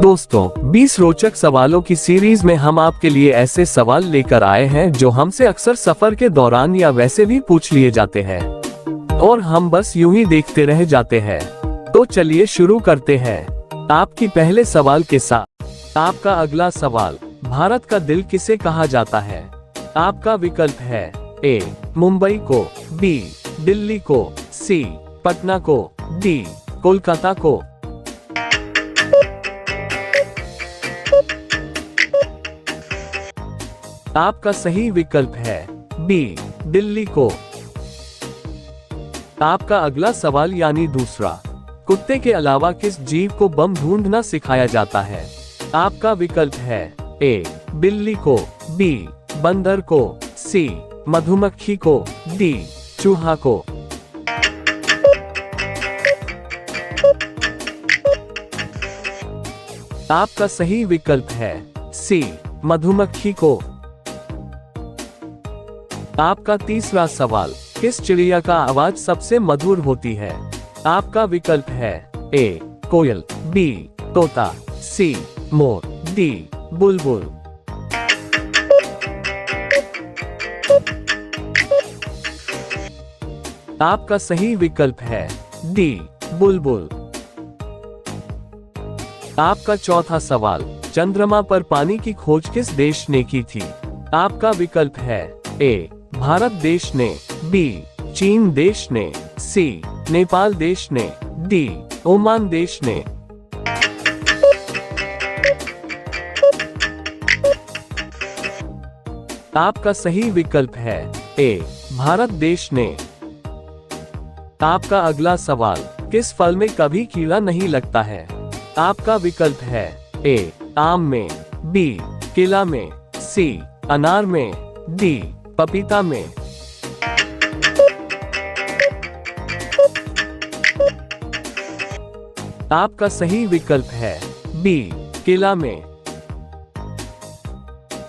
दोस्तों 20 रोचक सवालों की सीरीज में हम आपके लिए ऐसे सवाल लेकर आए हैं जो हमसे अक्सर सफर के दौरान या वैसे भी पूछ लिए जाते हैं और हम बस यूं ही देखते रह जाते हैं। तो चलिए शुरू करते हैं आपकी पहले सवाल के साथ। आपका अगला सवाल, भारत का दिल किसे कहा जाता है? आपका विकल्प है ए मुंबई को, बी दिल्ली को, सी पटना को, डी कोलकाता को। आपका सही विकल्प है बी दिल्ली को। आपका अगला सवाल यानी दूसरा, कुत्ते के अलावा किस जीव को बम ढूंढना सिखाया जाता है? आपका विकल्प है ए बिल्ली को, बी बंदर को, सी मधुमक्खी को, डी चूहा को। आपका सही विकल्प है सी मधुमक्खी को। आपका तीसरा सवाल, किस चिड़िया का आवाज सबसे मधुर होती है? आपका विकल्प है ए कोयल, बी तोता, सी मोर, डी बुलबुल। आपका सही विकल्प है डी बुलबुल। आपका चौथा सवाल, चंद्रमा पर पानी की खोज किस देश ने की थी? आपका विकल्प है ए भारत देश ने, बी चीन देश ने, सी नेपाल देश ने, डी ओमान देश ने। आपका सही विकल्प है ए भारत देश ने। आपका अगला सवाल, किस फल में कभी कीड़ा नहीं लगता है? आपका विकल्प है ए आम में, बी केला में, सी अनार में, डी पपीता में। आपका सही विकल्प है बी केला में।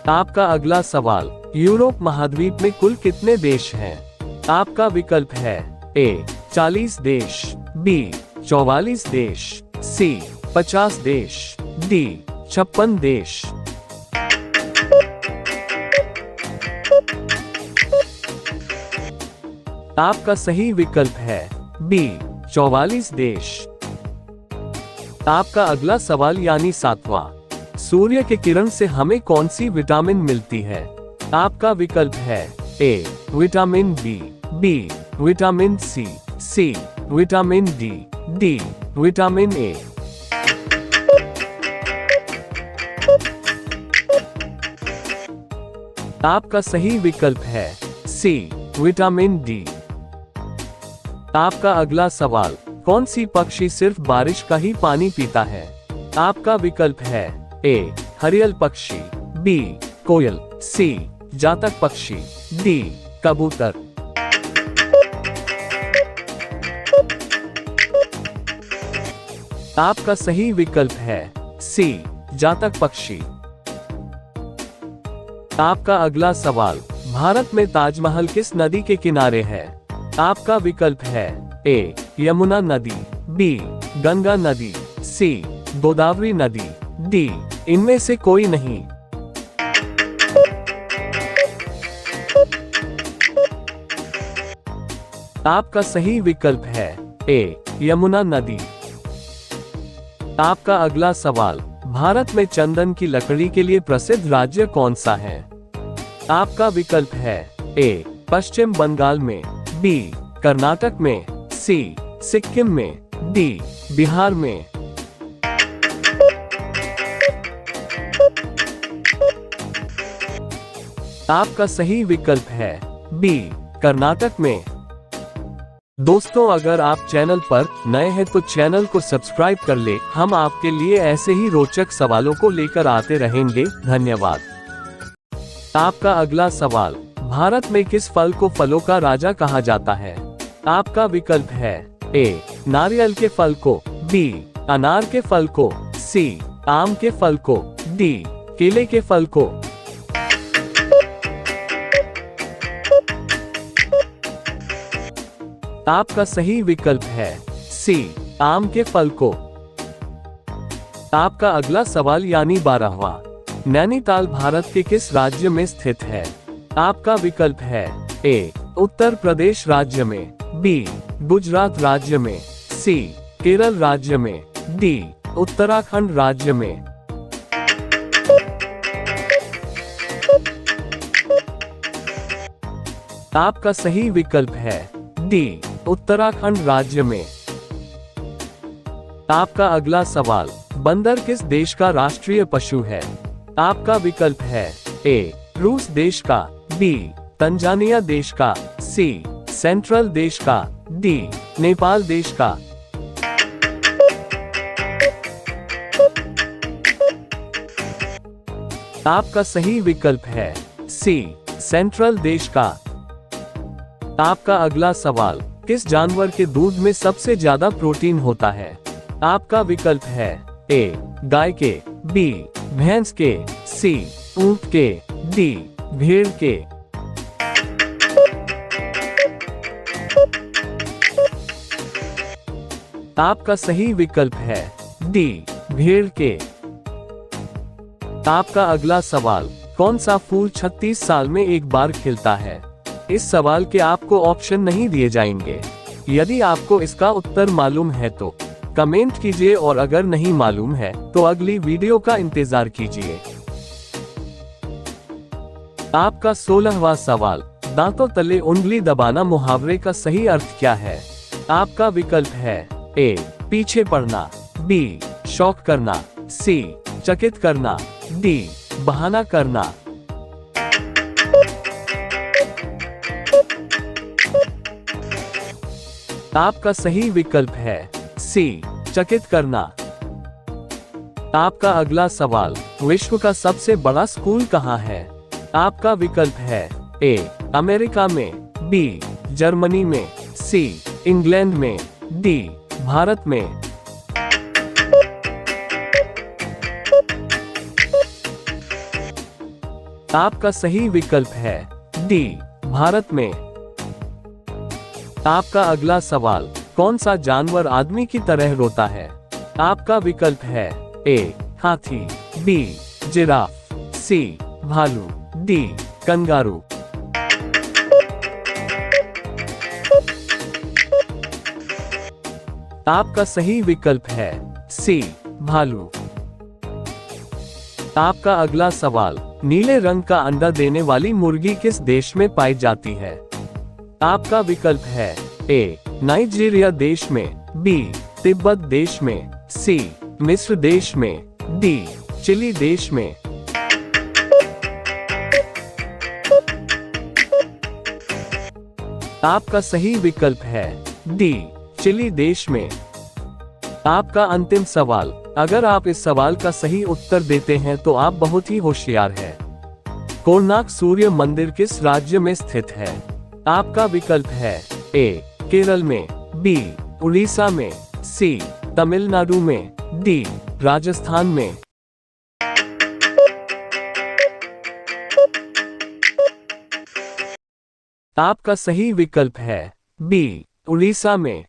आपका अगला सवाल, यूरोप महाद्वीप में कुल कितने देश हैं? आपका विकल्प है ए 40 देश, बी 44 देश, सी 50 देश, डी 56 देश। आपका सही विकल्प है बी 44 देश। आपका अगला सवाल यानी सातवां, सूर्य के किरण से हमें कौन सी विटामिन मिलती है? आपका विकल्प है A vitamin B, B vitamin C, C vitamin D, D vitamin A. आपका सही विकल्प है सी विटामिन डी। आपका अगला सवाल, कौन सी पक्षी सिर्फ बारिश का ही पानी पीता है? आपका विकल्प है ए हरियल पक्षी, बी कोयल, सी जातक पक्षी, डी कबूतर। आपका सही विकल्प है सी जातक पक्षी। आपका अगला सवाल, भारत में ताजमहल किस नदी के किनारे है? आपका विकल्प है ए यमुना नदी, बी गंगा नदी, सी गोदावरी नदी, डी इनमें से कोई नहीं। आपका सही विकल्प है ए यमुना नदी। आपका अगला सवाल, भारत में चंदन की लकड़ी के लिए प्रसिद्ध राज्य कौन सा है? आपका विकल्प है ए पश्चिम बंगाल में, बी कर्नाटक में, सी सिक्किम में, डी बिहार में। आपका सही विकल्प है बी कर्नाटक में। दोस्तों अगर आप चैनल पर नए हैं तो चैनल को सब्सक्राइब कर ले। हम आपके लिए ऐसे ही रोचक सवालों को लेकर आते रहेंगे। धन्यवाद। आपका अगला सवाल, भारत में किस फल को फलों का राजा कहा जाता है? आपका विकल्प है ए नारियल के फल को, बी अनार के फल को, सी आम के फल को, डी केले के फल को। आपका सही विकल्प है सी आम के फल को। आपका अगला सवाल यानी 12वां, नैनीताल भारत के किस राज्य में स्थित है? आपका विकल्प है ए उत्तर प्रदेश राज्य में, बी गुजरात राज्य में, सी केरल राज्य में, डी उत्तराखंड राज्य में। आपका सही विकल्प है डी उत्तराखंड राज्य में। आपका अगला सवाल, बंदर किस देश का राष्ट्रीय पशु है? आपका विकल्प है ए रूस देश का, बी तंजानिया देश का, सी सेंट्रल देश का, डी नेपाल देश का। आपका सही विकल्प है सी सेंट्रल देश का। आपका अगला सवाल, किस जानवर के दूध में सबसे ज्यादा प्रोटीन होता है? आपका विकल्प है ए गाय के, बी भैंस के, सी ऊंट के, डी भेड़ के। आपका सही विकल्प है डी भेड़ के। आपका अगला सवाल, कौन सा फूल 36 साल में एक बार खिलता है? इस सवाल के आपको ऑप्शन नहीं दिए जाएंगे। यदि आपको इसका उत्तर मालूम है तो कमेंट कीजिए और अगर नहीं मालूम है तो अगली वीडियो का इंतजार कीजिए। आपका 16वां सवाल, दांतों तले उंगली दबाना मुहावरे का सही अर्थ क्या है? आपका विकल्प है ए पीछे पड़ना, बी शौक करना, सी चकित करना, डी बहाना करना। आपका सही विकल्प है सी चकित करना। आपका अगला सवाल, विश्व का सबसे बड़ा स्कूल कहाँ है? आपका विकल्प है ए अमेरिका में, बी जर्मनी में, सी इंग्लैंड में, डी भारत में। आपका सही विकल्प है डी भारत में। आपका अगला सवाल, कौन सा जानवर आदमी की तरह रोता है? आपका विकल्प है ए हाथी, बी जिराफ, सी भालू, डी कंगारू। आपका सही विकल्प है सी भालू। आपका अगला सवाल, नीले रंग का अंडा देने वाली मुर्गी किस देश में पाई जाती है? आपका विकल्प है ए नाइजीरिया देश में, बी तिब्बत देश में, सी मिस्र देश में, डी चिली देश में। आपका सही विकल्प है डी चिली देश में। आपका अंतिम सवाल, अगर आप इस सवाल का सही उत्तर देते हैं तो आप बहुत ही होशियार हैं। कोणार्क सूर्य मंदिर किस राज्य में स्थित है? आपका विकल्प है ए केरल में, बी उड़ीसा में, सी तमिलनाडु में, डी राजस्थान में। आपका सही विकल्प है बी उड़ीसा में।